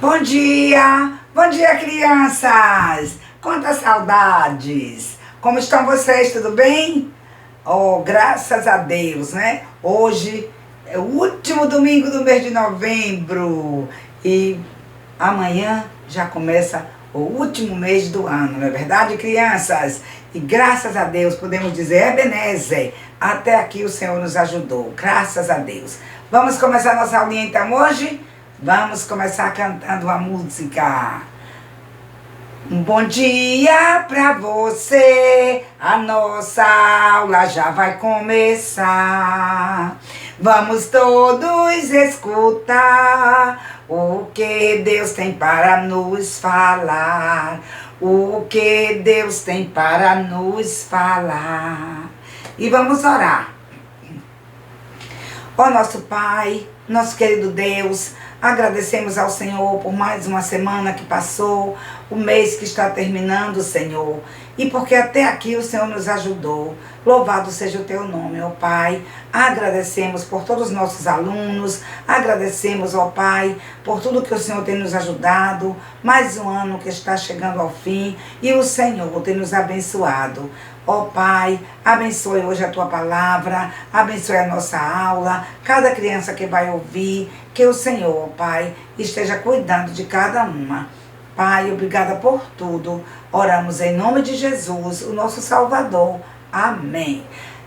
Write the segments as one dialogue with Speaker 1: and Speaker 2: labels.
Speaker 1: Bom dia crianças! Quantas saudades! Como estão vocês? Tudo bem? Oh, graças a Deus, né? Hoje é o último domingo do mês de novembro e amanhã já começa o último mês do ano, não é verdade, crianças? E graças a Deus podemos dizer, Ebenezer, até aqui o Senhor nos ajudou, graças a Deus. Vamos começar nossa aulinha então hoje? Vamos começar cantando a música. Um bom dia pra você, a nossa aula já vai começar. Vamos todos escutar o que Deus tem para nos falar. O que Deus tem para nos falar. E vamos orar. Ó nosso Pai, nosso querido Deus, agradecemos ao Senhor por mais uma semana que passou, o mês que está terminando, Senhor, e porque até aqui o Senhor nos ajudou. Louvado seja o teu nome, ó Pai. Agradecemos por todos os nossos alunos, agradecemos, ó Pai, por tudo que o Senhor tem nos ajudado, mais um ano que está chegando ao fim e o Senhor tem nos abençoado. Ó Pai, abençoe hoje a Tua palavra, abençoe a nossa aula, cada criança que vai ouvir, que o Senhor, ó Pai, esteja cuidando de cada uma. Pai, obrigada por tudo. Oramos em nome de Jesus, o nosso Salvador. Amém.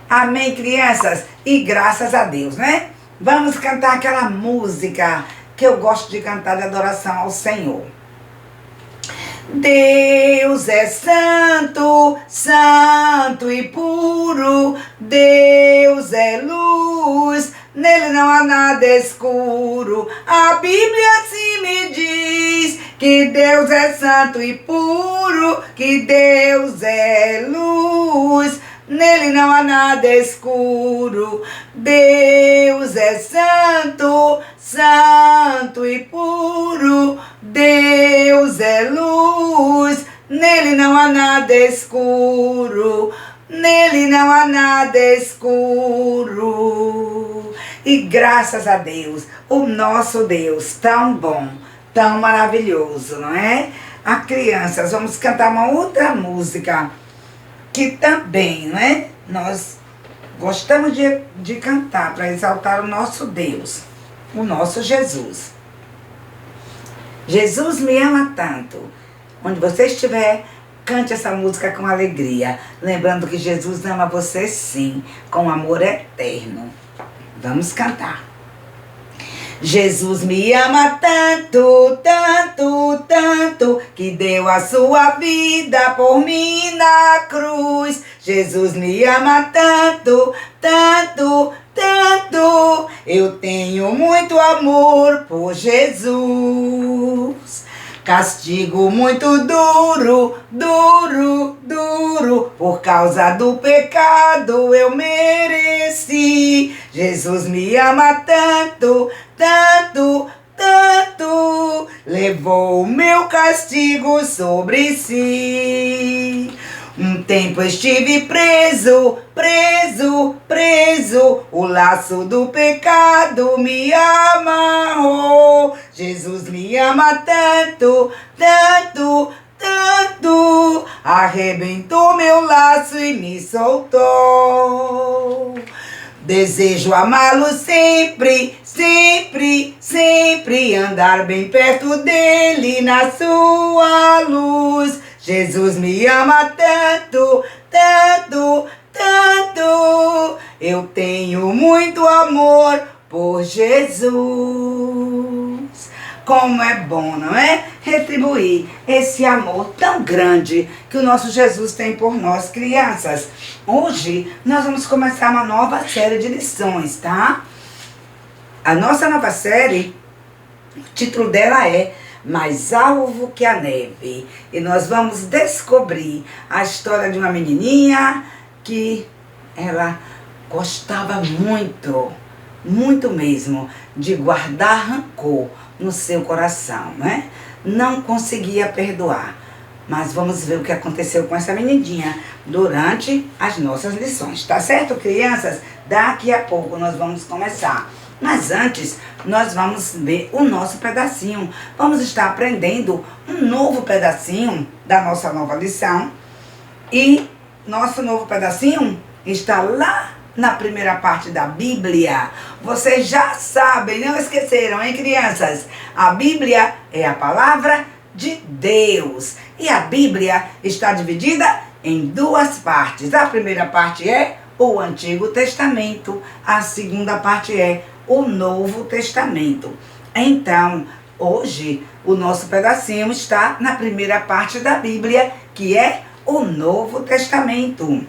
Speaker 1: Amém, crianças? E graças a Deus, né? Vamos cantar aquela música que eu gosto de cantar de adoração ao Senhor. Deus é santo, santo e puro, Deus é luz, nele não há nada escuro. A Bíblia assim me diz que Deus é santo e puro, que Deus é luz, nele não há nada escuro. Deus é santo, santo e puro, Deus é luz, nele não há nada escuro, nele não há nada escuro. E graças a Deus, o nosso Deus tão bom, tão maravilhoso, não é? Crianças, vamos cantar uma outra música que também, né, nós gostamos de cantar para exaltar o nosso Deus, o nosso Jesus. Jesus me ama tanto. Onde você estiver, cante essa música com alegria, lembrando que Jesus ama você sim, com amor eterno. Vamos cantar. Jesus me ama tanto, tanto, tanto, que deu a sua vida por mim na cruz. Jesus me ama tanto, tanto, tanto, eu tenho muito amor por Jesus. Castigo muito duro, duro, duro, por causa do pecado eu mereci. Jesus me ama tanto, tanto, tanto, levou o meu castigo sobre si. Um tempo estive preso, preso, preso, o laço do pecado me amarrou. Jesus me ama tanto, tanto, tanto, arrebentou meu laço e me soltou. Desejo amá-lo sempre, sempre, sempre, andar bem perto dele na sua luz. Jesus me ama tanto, tanto, tanto, eu tenho muito amor por Jesus. Como é bom, não é? Retribuir esse amor tão grande que o nosso Jesus tem por nós, crianças. Hoje nós vamos começar uma nova série de lições, tá? A nossa nova série, o título dela é Mais Alvo que a Neve. E nós vamos descobrir a história de uma menininha que ela gostava muito, muito mesmo, de guardar rancor no seu coração, né? Não conseguia perdoar. Mas vamos ver o que aconteceu com essa menininha durante as nossas lições, tá certo, crianças? Daqui a pouco nós vamos começar. Mas antes, nós vamos ver o nosso pedacinho. Vamos estar aprendendo um novo pedacinho da nossa nova lição. E nosso novo pedacinho está lá na primeira parte da Bíblia. Vocês já sabem, não esqueceram, hein, crianças? A Bíblia é a palavra de Deus. E a Bíblia está dividida em duas partes. A primeira parte é o Antigo Testamento. A segunda parte é o Novo Testamento. Então, hoje, o nosso pedacinho está na primeira parte da Bíblia, que é o Novo Testamento.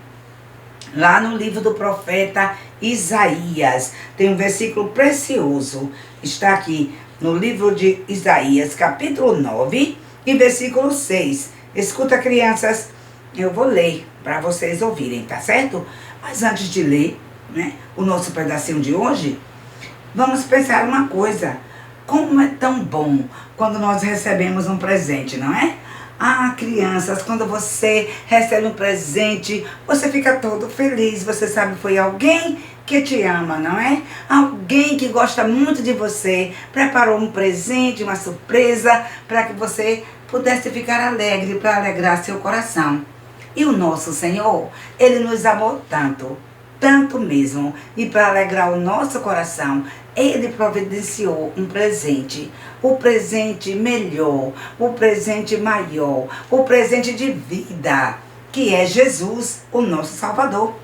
Speaker 1: Lá no livro do profeta Isaías, tem um versículo precioso. Está aqui no livro de Isaías, capítulo 9 e versículo 6. Escuta, crianças, eu vou ler para vocês ouvirem, tá certo? Mas antes de ler, né, o nosso pedacinho de hoje, vamos pensar uma coisa. Como é tão bom quando nós recebemos um presente, não é? Ah, crianças, quando você recebe um presente, você fica todo feliz. Você sabe que foi alguém que te ama, não é? Alguém que gosta muito de você, preparou um presente, uma surpresa, para que você pudesse ficar alegre, para alegrar seu coração. E o nosso Senhor, Ele nos amou tanto, tanto mesmo. E para alegrar o nosso coração, Ele providenciou um presente. O presente melhor, o presente maior, o presente de vida, que é Jesus, o nosso Salvador.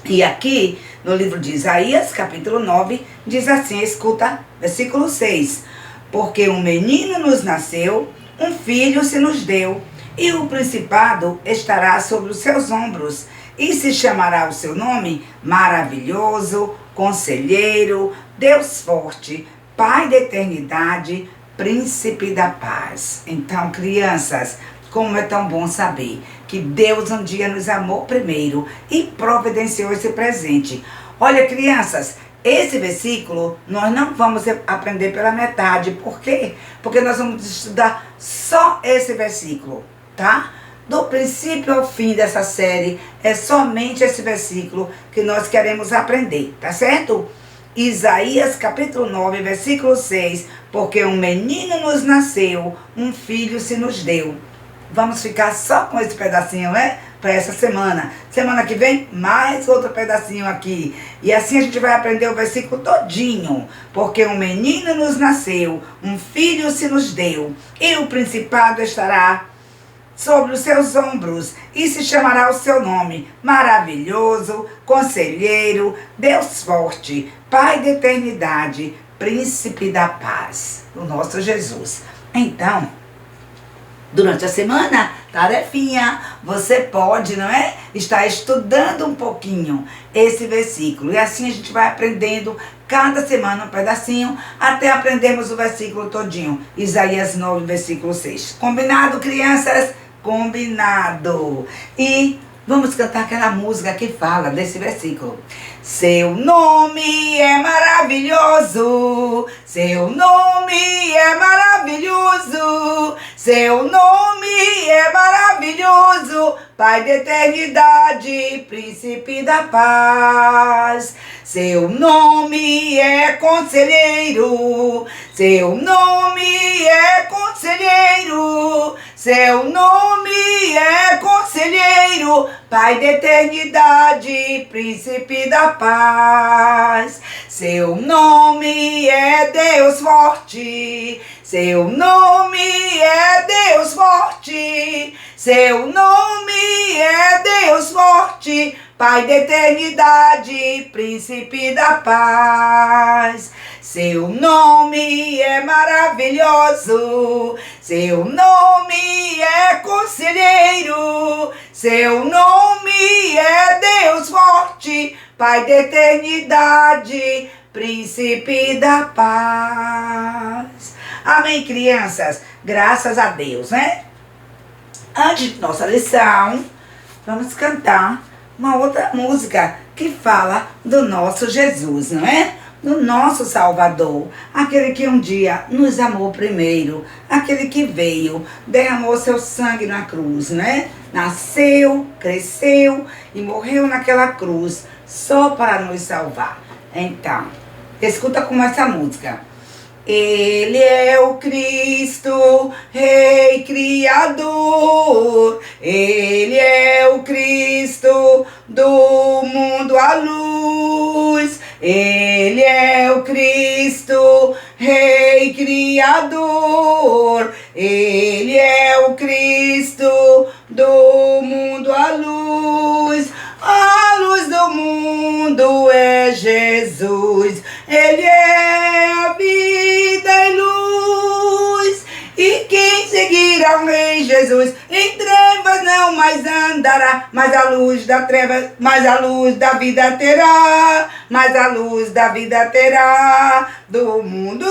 Speaker 1: E aqui, no livro de Isaías, capítulo 9, diz assim, escuta, versículo 6. Porque um menino nos nasceu, um filho se nos deu, e o principado estará sobre os seus ombros, e se chamará o seu nome Maravilhoso, Conselheiro, Deus Forte, Pai da Eternidade, Príncipe da Paz. Então, crianças, como é tão bom saber que Deus um dia nos amou primeiro e providenciou esse presente. Olha, crianças, esse versículo nós não vamos aprender pela metade. Por quê? Porque nós vamos estudar só esse versículo, tá? Do princípio ao fim dessa série, é somente esse versículo que nós queremos aprender, tá certo? Isaías capítulo 9, versículo 6, porque um menino nos nasceu, um filho se nos deu. Vamos ficar só com esse pedacinho, né? Para essa semana. Semana que vem, mais outro pedacinho aqui. E assim a gente vai aprender o versículo todinho. Porque um menino nos nasceu, um filho se nos deu, e o principado estará sobre os seus ombros, e se chamará o seu nome, Maravilhoso, Conselheiro, Deus Forte, Pai da Eternidade, Príncipe da Paz, o nosso Jesus. Então, durante a semana, tarefinha, você pode, não é? Estar estudando um pouquinho esse versículo. E assim a gente vai aprendendo cada semana um pedacinho, até aprendermos o versículo todinho. Isaías 9, versículo 6. Combinado, crianças? Combinado. E vamos cantar aquela música que fala desse versículo. Seu nome é maravilhoso, seu nome é maravilhoso, seu nome é maravilhoso, Pai da eternidade, Príncipe da paz. Seu nome é conselheiro, seu nome é conselheiro, seu nome é conselheiro, Pai da eternidade, Príncipe da paz. Seu nome é Deus forte, seu nome é Deus forte, seu nome é Deus forte, Pai da eternidade, Príncipe da paz. Seu nome é maravilhoso, seu nome é conselheiro, seu nome é Deus forte, Pai da eternidade, Príncipe da paz. Amém, crianças? Graças a Deus, né? Antes de nossa lição, vamos cantar uma outra música que fala do nosso Jesus, não é? Do nosso Salvador, aquele que um dia nos amou primeiro, aquele que veio, derramou seu sangue na cruz, né? Nasceu, cresceu e morreu naquela cruz só para nos salvar. Então, Escuta como essa música. Ele é o Cristo, Rei Criador. Ele é o Cristo do mundo à luz. Ele é o Cristo, Rei Criador. Ele é o Cristo do mundo à luz. A luz do mundo é Jesus. Ele é a vida e luz. E quem seguir ao Rei Jesus em trevas não mais andará, mas a luz da treva, mas a luz da vida terá, mas a luz da vida terá. Do mundo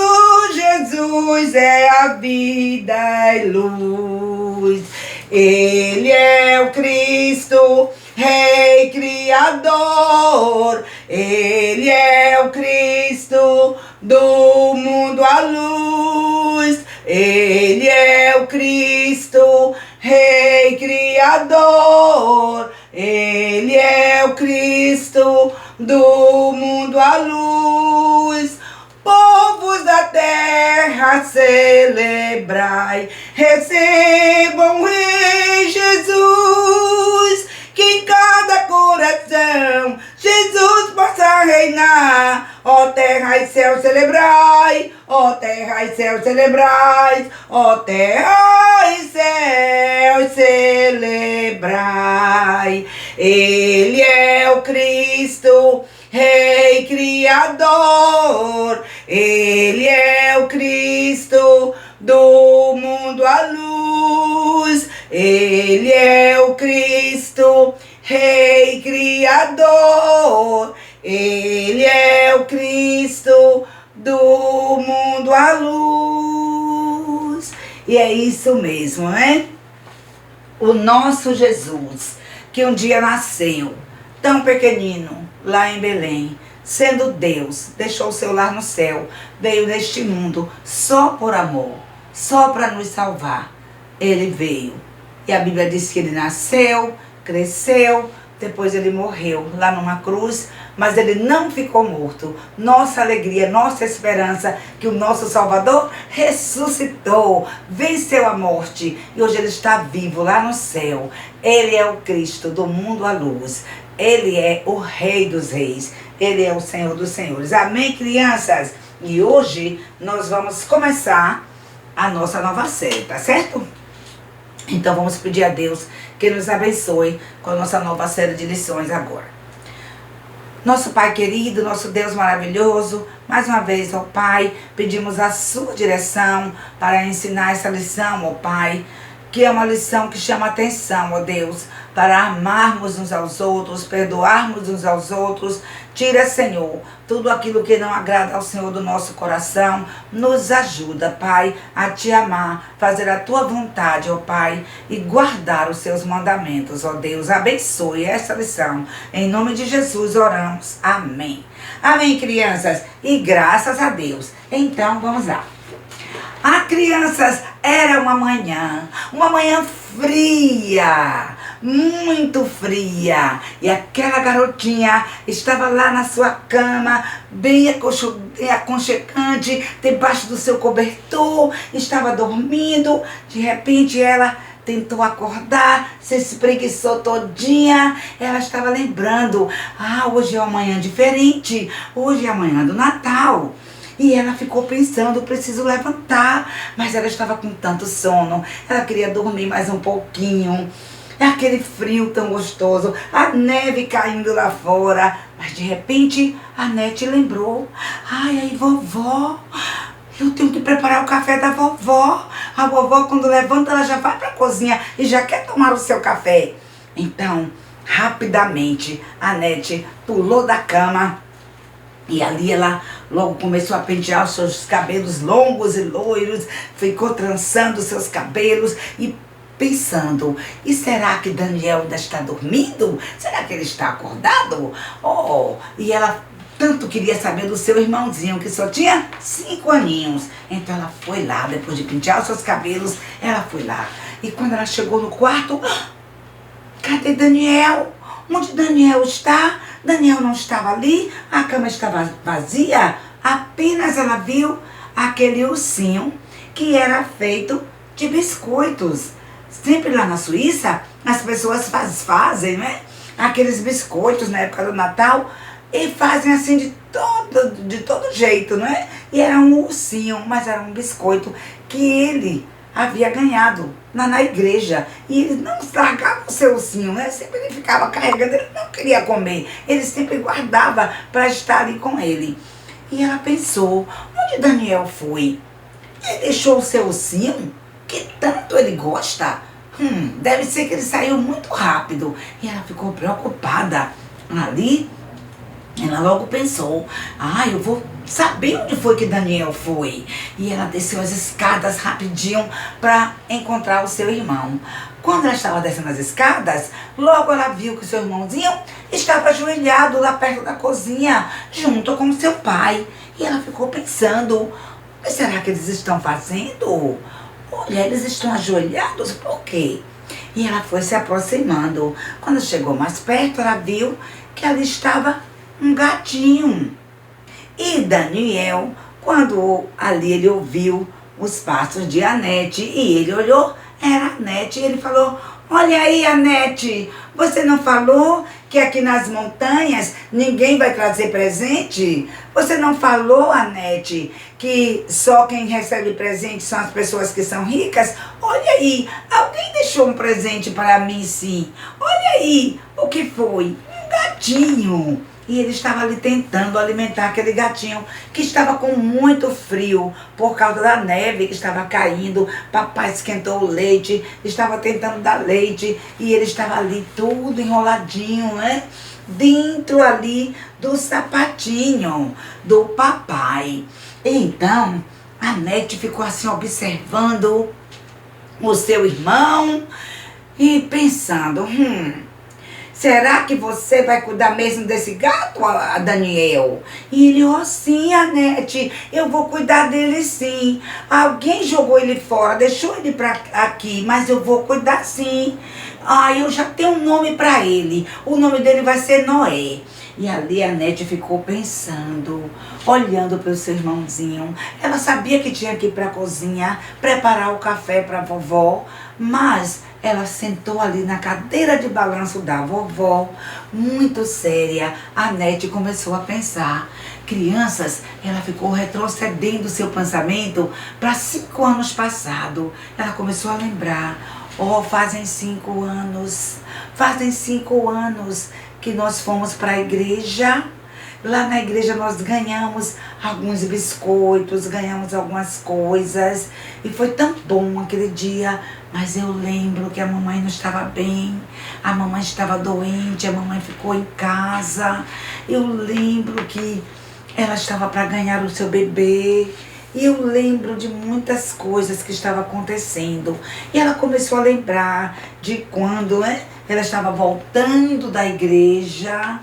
Speaker 1: Jesus é a vida e luz. Ele é o Cristo, Rei Criador. Ele é o Cristo do mundo à luz. Ele é o Cristo, Rei Criador. Ele é o Cristo do mundo à luz. Povos da terra, celebrai, recebam o Rei Jesus, que em cada coração Jesus possa reinar. Ó terra e céu, celebrai, ó terra e céu, celebrai, ó terra e céu, celebrai. Ele é o Cristo, Rei Criador. Ele é o Cristo do mundo à luz. Ele é o Cristo, Rei Criador. Ele é o Cristo do mundo à luz. E é isso mesmo, né? O nosso Jesus, que um dia nasceu tão pequenino, lá em Belém, sendo Deus, deixou o seu lar no céu, veio neste mundo só por amor, só para nos salvar. Ele veio. E a Bíblia diz que ele nasceu, cresceu, depois ele morreu lá numa cruz, mas ele não ficou morto. Nossa alegria, nossa esperança, que o nosso Salvador ressuscitou, venceu a morte e hoje ele está vivo lá no céu. Ele é o Cristo do mundo à luz. Ele é o Rei dos Reis. Ele é o Senhor dos Senhores. Amém, crianças? E hoje nós vamos começar a nossa nova série, tá certo? Então vamos pedir a Deus que nos abençoe com a nossa nova série de lições agora. Nosso Pai querido, nosso Deus maravilhoso, mais uma vez, ó Pai, pedimos a sua direção para ensinar essa lição, ó Pai, que é uma lição que chama atenção, ó Deus, para amarmos uns aos outros, perdoarmos uns aos outros. Tira, Senhor, tudo aquilo que não agrada ao Senhor do nosso coração. Nos ajuda, Pai, a te amar, fazer a tua vontade, ó Pai, e guardar os seus mandamentos, ó Deus. Abençoe essa lição. Em nome de Jesus oramos. Amém. Amém, crianças. E graças a Deus. Então, vamos lá. Crianças, era uma manhã fria, muito fria, e aquela garotinha estava lá na sua cama, bem aconchegante, debaixo do seu cobertor, estava dormindo. De repente ela tentou acordar, se espreguiçou todinha. Ela estava lembrando, hoje é uma manhã diferente, hoje é a manhã do Natal. E ela ficou pensando, preciso levantar, mas ela estava com tanto sono, ela queria dormir mais um pouquinho. É aquele frio tão gostoso, a neve caindo lá fora, mas de repente a Nete lembrou, aí vovó, eu tenho que preparar o café da vovó. A vovó, quando levanta, ela já vai para a cozinha e já quer tomar o seu café. Então, rapidamente, a Nete pulou da cama e ali ela logo começou a pentear os seus cabelos longos e loiros, ficou trançando os seus cabelos e pensando, e será que Daniel ainda está dormindo? Será que ele está acordado? E ela tanto queria saber do seu irmãozinho, que só tinha 5 aninhos. Então ela foi lá, depois de pentear os seus cabelos, ela foi lá. E quando ela chegou no quarto, cadê Daniel? Onde Daniel está? Daniel não estava ali, a cama estava vazia. Apenas ela viu aquele ursinho que era feito de biscoitos. Sempre lá na Suíça, as pessoas fazem, né? Aqueles biscoitos na época do Natal e fazem assim de todo jeito, né? E era um ursinho, mas era um biscoito que ele havia ganhado na igreja. E ele não largava o seu ursinho, né? Sempre ele ficava carregando, ele não queria comer. Ele sempre guardava para estar ali com ele. E ela pensou, onde Daniel foi? Ele deixou o seu ursinho, que tanto ele gosta. Deve ser que ele saiu muito rápido. E ela ficou preocupada. Ali, ela logo pensou, eu vou saber onde foi que Daniel foi. E ela desceu as escadas rapidinho para encontrar o seu irmão. Quando ela estava descendo as escadas, logo ela viu que o seu irmãozinho estava ajoelhado lá perto da cozinha, junto com o seu pai. E ela ficou pensando, o que será que eles estão fazendo? Olha, eles estão ajoelhados, por quê? E ela foi se aproximando. Quando chegou mais perto, ela viu que ali estava um gatinho. E Daniel, quando ali ele ouviu os passos de Anete, e ele olhou, era Anete, e ele falou, olha aí, Anete, você não falou que aqui nas montanhas ninguém vai trazer presente? Você não falou, Anete, que só quem recebe presente são as pessoas que são ricas? Olha aí, alguém deixou um presente para mim, sim. Olha aí, o que foi? Um gatinho. E ele estava ali tentando alimentar aquele gatinho que estava com muito frio por causa da neve que estava caindo. Papai esquentou o leite, estava tentando dar leite e ele estava ali tudo enroladinho, né? Dentro ali do sapatinho do papai. Então, a Nete ficou assim observando o seu irmão e pensando, será que você vai cuidar mesmo desse gato, a Daniel? E ele, sim, Anete, eu vou cuidar dele sim. Alguém jogou ele fora, deixou ele aqui, mas eu vou cuidar sim. Eu já tenho um nome para ele. O nome dele vai ser Noé. E ali a Nete ficou pensando, olhando para o seu irmãozinho. Ela sabia que tinha que ir para a cozinha, preparar o café para a vovó, mas ela sentou ali na cadeira de balanço da vovó, muito séria. A Nete começou a pensar. Crianças, ela ficou retrocedendo seu pensamento para 5 anos passados. Ela começou a lembrar. Fazem 5 anos. Fazem 5 anos que nós fomos para a igreja. Lá na igreja nós ganhamos alguns biscoitos, ganhamos algumas coisas. E foi tão bom aquele dia. Mas eu lembro que a mamãe não estava bem. A mamãe estava doente, a mamãe ficou em casa. Eu lembro que ela estava para ganhar o seu bebê. E eu lembro de muitas coisas que estavam acontecendo. E ela começou a lembrar de quando, né, ela estava voltando da igreja.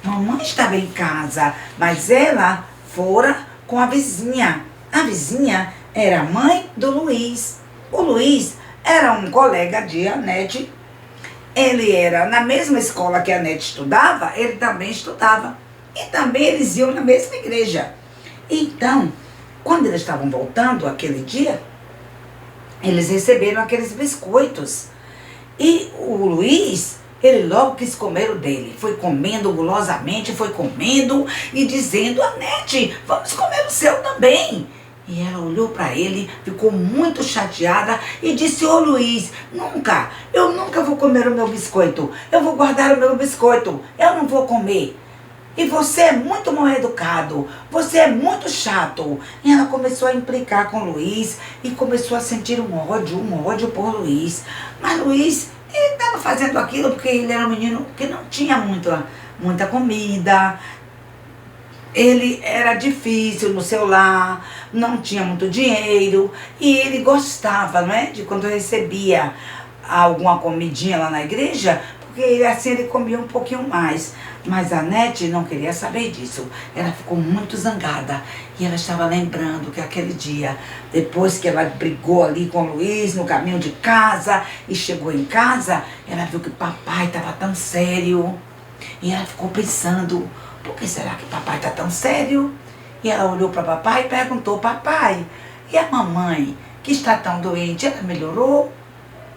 Speaker 1: Mamãe estava em casa, mas ela fora com a vizinha. A vizinha era a mãe do Luiz. O Luiz era um colega de Anete. Ele era na mesma escola que a Anete estudava, ele também estudava. E também eles iam na mesma igreja. Então, quando eles estavam voltando aquele dia, eles receberam aqueles biscoitos. E o Luiz, ele logo quis comer o dele. Foi comendo gulosamente, foi comendo e dizendo, Anete, vamos comer o seu também. E ela olhou para ele, ficou muito chateada e disse, Luiz, eu nunca vou comer o meu biscoito. Eu vou guardar o meu biscoito, eu não vou comer. E você é muito mal educado, você é muito chato. E ela começou a implicar com o Luiz e começou a sentir um ódio por Luiz. Mas Luiz, ele estava fazendo aquilo porque ele era um menino que não tinha muita comida. Ele era difícil no seu lar, não tinha muito dinheiro. E ele gostava, né, de quando recebia alguma comidinha lá na igreja, porque assim ele comia um pouquinho mais. Mas a Nete não queria saber disso. Ela ficou muito zangada. E ela estava lembrando que aquele dia, depois que ela brigou ali com o Luiz no caminho de casa e chegou em casa, ela viu que papai estava tão sério. E ela ficou pensando, por que será que papai está tão sério? E ela olhou para papai e perguntou: papai, e a mamãe, que está tão doente, ela melhorou?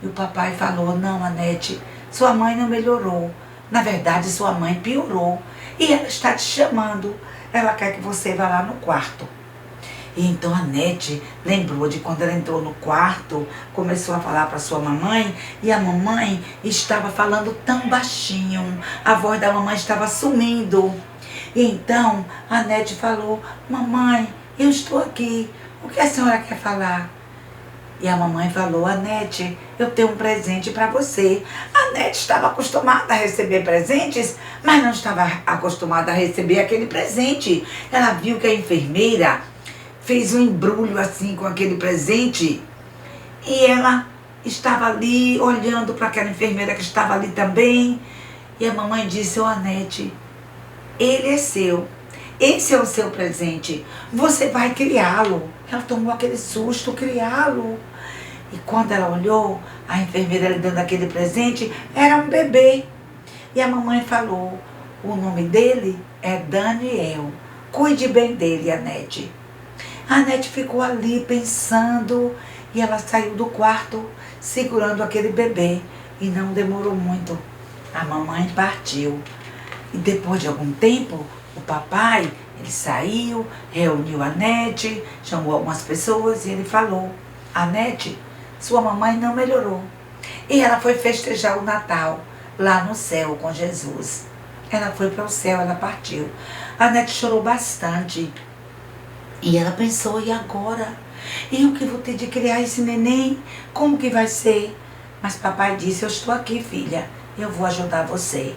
Speaker 1: E o papai falou: não, Anete, sua mãe não melhorou. Na verdade, sua mãe piorou. E ela está te chamando. Ela quer que você vá lá no quarto. E então a Anete lembrou de quando ela entrou no quarto, começou a falar para sua mamãe, e a mamãe estava falando tão baixinho, a voz da mamãe estava sumindo. E então a Anete falou: mamãe, eu estou aqui, o que a senhora quer falar? E a mamãe falou: Anete, eu tenho um presente para você. A Anete estava acostumada a receber presentes, mas não estava acostumada a receber aquele presente. Ela viu que a enfermeira fez um embrulho assim com aquele presente, e ela estava ali olhando para aquela enfermeira que estava ali também. E a mamãe disse: ô Anete, ele é seu. Esse é o seu presente. Você vai criá-lo. Ela tomou aquele susto, criá-lo. E quando ela olhou, a enfermeira lhe dando aquele presente, era um bebê. E a mamãe falou: o nome dele é Daniel. Cuide bem dele, Anete. A Anete ficou ali pensando, e ela saiu do quarto segurando aquele bebê. E não demorou muito. A mamãe partiu. E depois de algum tempo, o papai, ele saiu, reuniu a Anete, chamou algumas pessoas e ele falou: Anete, sua mamãe não melhorou. E ela foi festejar o Natal lá no céu com Jesus. Ela foi para o céu, ela partiu. A Anete chorou bastante. E ela pensou: e agora? Eu que vou ter de criar esse neném? Como que vai ser? Mas papai disse: eu estou aqui, filha. Eu vou ajudar você.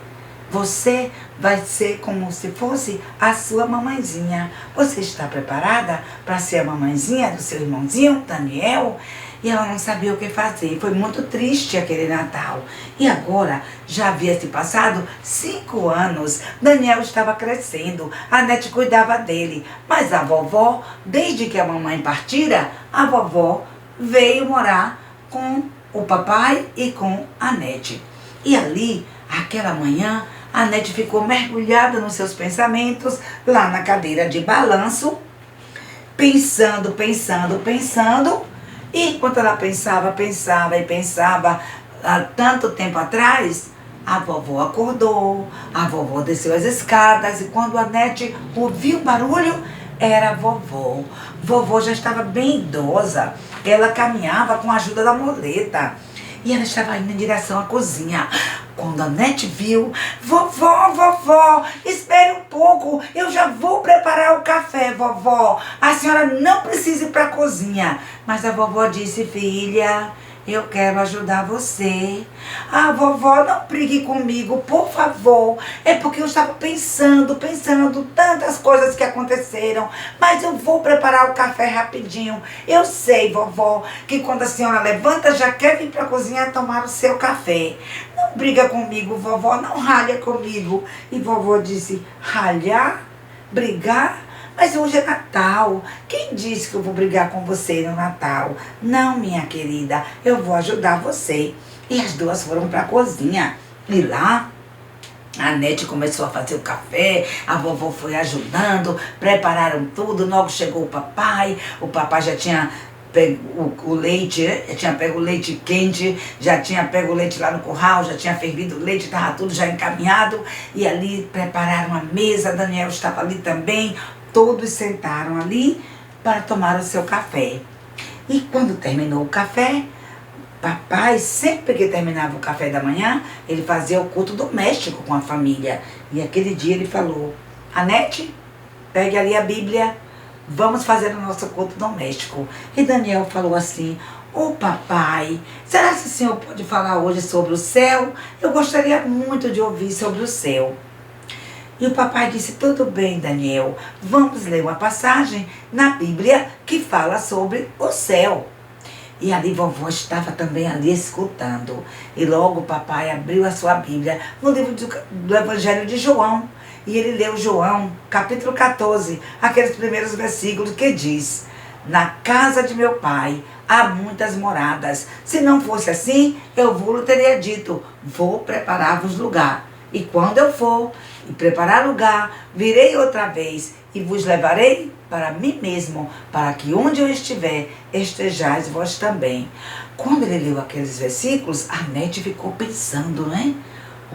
Speaker 1: Você vai ser como se fosse a sua mamãezinha. Você está preparada para ser a mamãezinha do seu irmãozinho, Daniel? E ela não sabia o que fazer. Foi muito triste aquele Natal. E agora, já havia se passado 5 anos. Daniel estava crescendo. A Anete cuidava dele. Mas a vovó, desde que a mamãe partira, a vovó veio morar com o papai e com a Anete. E ali, aquela manhã, a Anete ficou mergulhada nos seus pensamentos, lá na cadeira de balanço, pensando. E enquanto ela pensava, há tanto tempo atrás, a vovó acordou, a vovó desceu as escadas, e quando a Anete ouviu o barulho, era a vovó. Vovó já estava bem idosa, ela caminhava com a ajuda da muleta. E ela estava indo em direção à cozinha. Quando a Anete viu: vovó, espere um pouco, eu já vou preparar o café, vovó. A senhora não precisa ir para a cozinha. Mas a vovó disse: filha, eu quero ajudar você. Ah, vovó, não brigue comigo, por favor. É porque eu estava pensando tantas coisas que aconteceram. Mas eu vou preparar o café rapidinho. Eu sei, vovó, que quando a senhora levanta, já quer vir para a cozinha tomar o seu café. Não briga comigo, vovó, não ralha comigo. E vovó disse: ralhar? Brigar? Mas hoje é Natal. Quem disse que eu vou brigar com você no Natal? Não, minha querida, eu vou ajudar você. E as duas foram para a cozinha. E lá, a Anete começou a fazer o café, a vovó foi ajudando, prepararam tudo. Logo chegou o papai já tinha pego o leite, tinha pego o leite quente, já tinha pego o leite lá no curral, já tinha fervido o leite, estava tudo já encaminhado. E ali prepararam a mesa, Daniel estava ali também. Todos sentaram ali para tomar o seu café. E quando terminou o café, papai, sempre que terminava o café da manhã, ele fazia o culto doméstico com a família. E aquele dia ele falou: Anete, pegue ali a Bíblia, vamos fazer o nosso culto doméstico. E Daniel falou assim: ô papai, será que o senhor pode falar hoje sobre o céu? Eu gostaria muito de ouvir sobre o céu. E o papai disse: tudo bem, Daniel, vamos ler uma passagem na Bíblia que fala sobre o céu. E ali vovó estava também ali escutando. E logo o papai abriu a sua Bíblia no livro do Evangelho de João. E ele leu João, capítulo 14, aqueles primeiros versículos que diz: na casa de meu pai há muitas moradas. Se não fosse assim, eu vos teria dito: vou preparar-vos lugar. E quando eu for e preparar lugar, virei outra vez e vos levarei para mim mesmo, para que onde eu estiver, estejais vós também. Quando ele leu aqueles versículos, a Nete ficou pensando, né?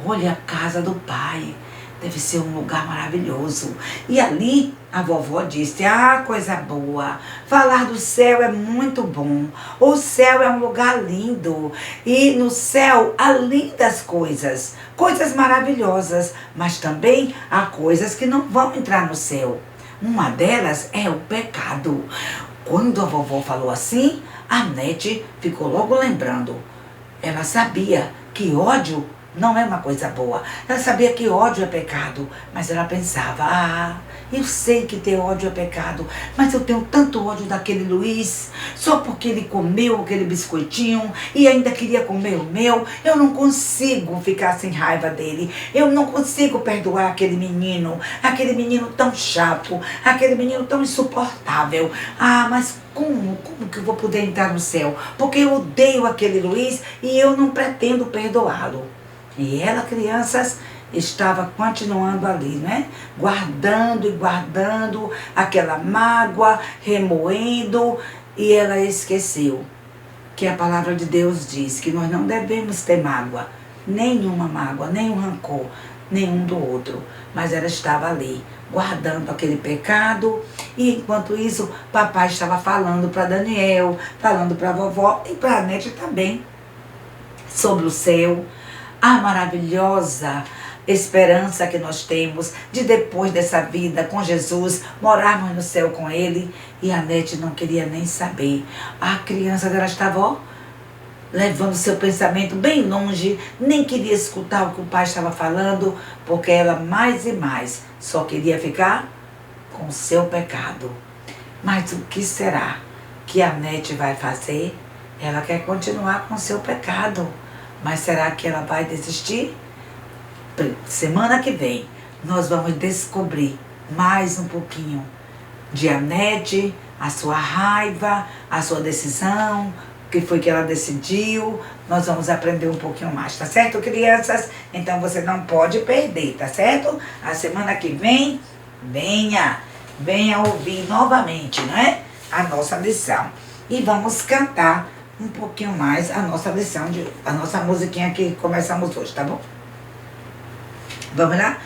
Speaker 1: Olha a casa do pai, deve ser um lugar maravilhoso. E ali a vovó disse, coisa boa, falar do céu é muito bom. O céu é um lugar lindo. E no céu há lindas coisas, coisas maravilhosas, mas também há coisas que não vão entrar no céu. Uma delas é o pecado. Quando a vovó falou assim, a Nete ficou logo lembrando. Ela sabia que ódio não é uma coisa boa. Ela sabia que ódio é pecado, mas ela pensava, eu sei que ter ódio é pecado, mas eu tenho tanto ódio daquele Luiz, só porque ele comeu aquele biscoitinho e ainda queria comer o meu, eu não consigo ficar sem raiva dele, eu não consigo perdoar aquele menino tão chato, aquele menino tão insuportável. Mas como que eu vou poder entrar no céu? Porque eu odeio aquele Luiz e eu não pretendo perdoá-lo. E ela, crianças, estava continuando ali, né? Guardando e guardando aquela mágoa, remoendo, e ela esqueceu que a palavra de Deus diz que nós não devemos ter mágoa, nenhum rancor, nenhum do outro. Mas ela estava ali, guardando aquele pecado, e enquanto isso, papai estava falando para Daniel, falando para a vovó e para a Nete também, sobre o céu, a maravilhosa esperança que nós temos de depois dessa vida com Jesus, morarmos no céu com Ele. E a Nete não queria nem saber. A criança dela estava, levando seu pensamento bem longe, nem queria escutar o que o pai estava falando, porque ela mais e mais só queria ficar com o seu pecado. Mas o que será que a Nete vai fazer? Ela quer continuar com o seu pecado. Mas será que ela vai desistir? Semana que vem, nós vamos descobrir mais um pouquinho de Nete, a sua raiva, a sua decisão, o que foi que ela decidiu. Nós vamos aprender um pouquinho mais, tá certo, crianças? Então você não pode perder, tá certo? A semana que vem, venha ouvir novamente, né? A nossa lição. E vamos cantar um pouquinho mais a nossa lição, a nossa musiquinha que começamos hoje, tá bom? Vamos lá?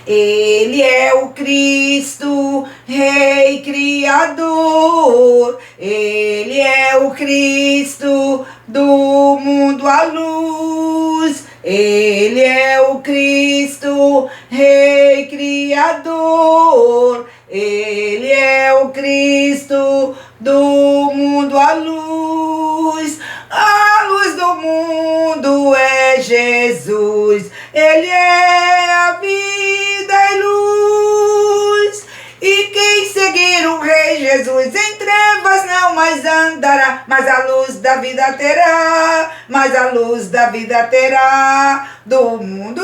Speaker 1: Ele é o Cristo, Rei Criador. Ele é o Cristo do mundo à luz. Ele é o Cristo, Rei Criador. Ele é o Cristo do mundo à luz. A luz do mundo é Jesus. Ele é a vida e luz. E quem seguir o Rei Jesus em trevas não mais andará, mas a luz da vida terá, mas a luz da vida terá. Do mundo,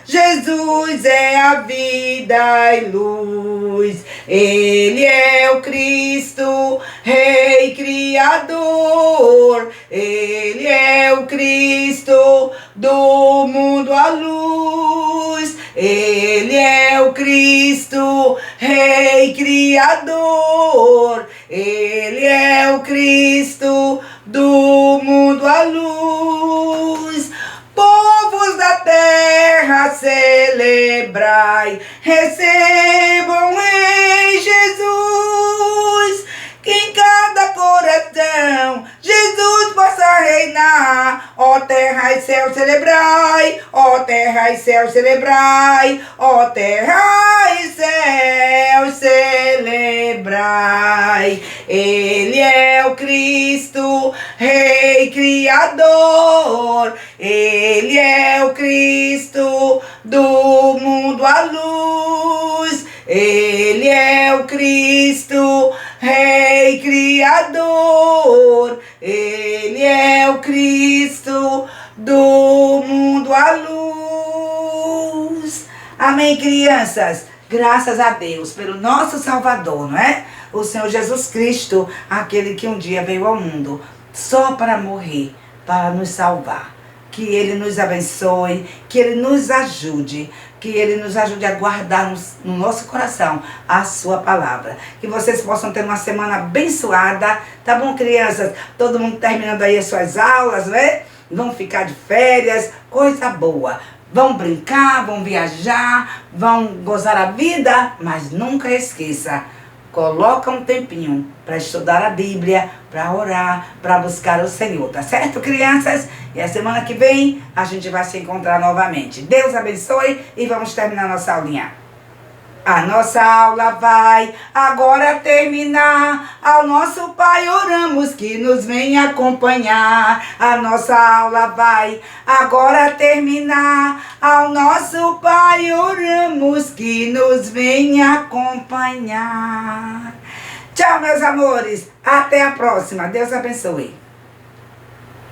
Speaker 1: Jesus é a vida e luz. Ele é o Cristo, Rei Criador. Ele é o Cristo do mundo à luz. Ele é o Cristo, Rei Criador. Ele é o Cristo do mundo à luz. Povos da terra, celebrai, recebam em Jesus, que em cada coração Jesus possa reinar. Ó terra e céu, celebrai, ó terra e céu, celebrai, ó terra e céu, celebrai. Ele é o Cristo, Rei Criador. Ele é o Cristo do mundo à luz. Ele é o Cristo, Rei Criador. Ele é o Cristo do mundo à luz. Amém, crianças? Graças a Deus pelo nosso Salvador, não é? O Senhor Jesus Cristo, aquele que um dia veio ao mundo só para morrer, para nos salvar. Que Ele nos abençoe, que Ele nos ajude, que Ele nos ajude a guardar no nosso coração a sua palavra. Que vocês possam ter uma semana abençoada, tá bom, crianças? Todo mundo terminando aí as suas aulas, né? Vão ficar de férias, coisa boa. Vão brincar, vão viajar, vão gozar a vida, mas nunca esqueça, coloca um tempinho para estudar a Bíblia, para orar, para buscar o Senhor, tá certo, crianças? E a semana que vem a gente vai se encontrar novamente. Deus abençoe e vamos terminar nossa aulinha. A nossa aula vai agora terminar. Ao nosso Pai oramos que nos venha acompanhar. A nossa aula vai agora terminar. Ao nosso Pai oramos que nos venha acompanhar. Tchau, meus amores. Até a próxima. Deus abençoe.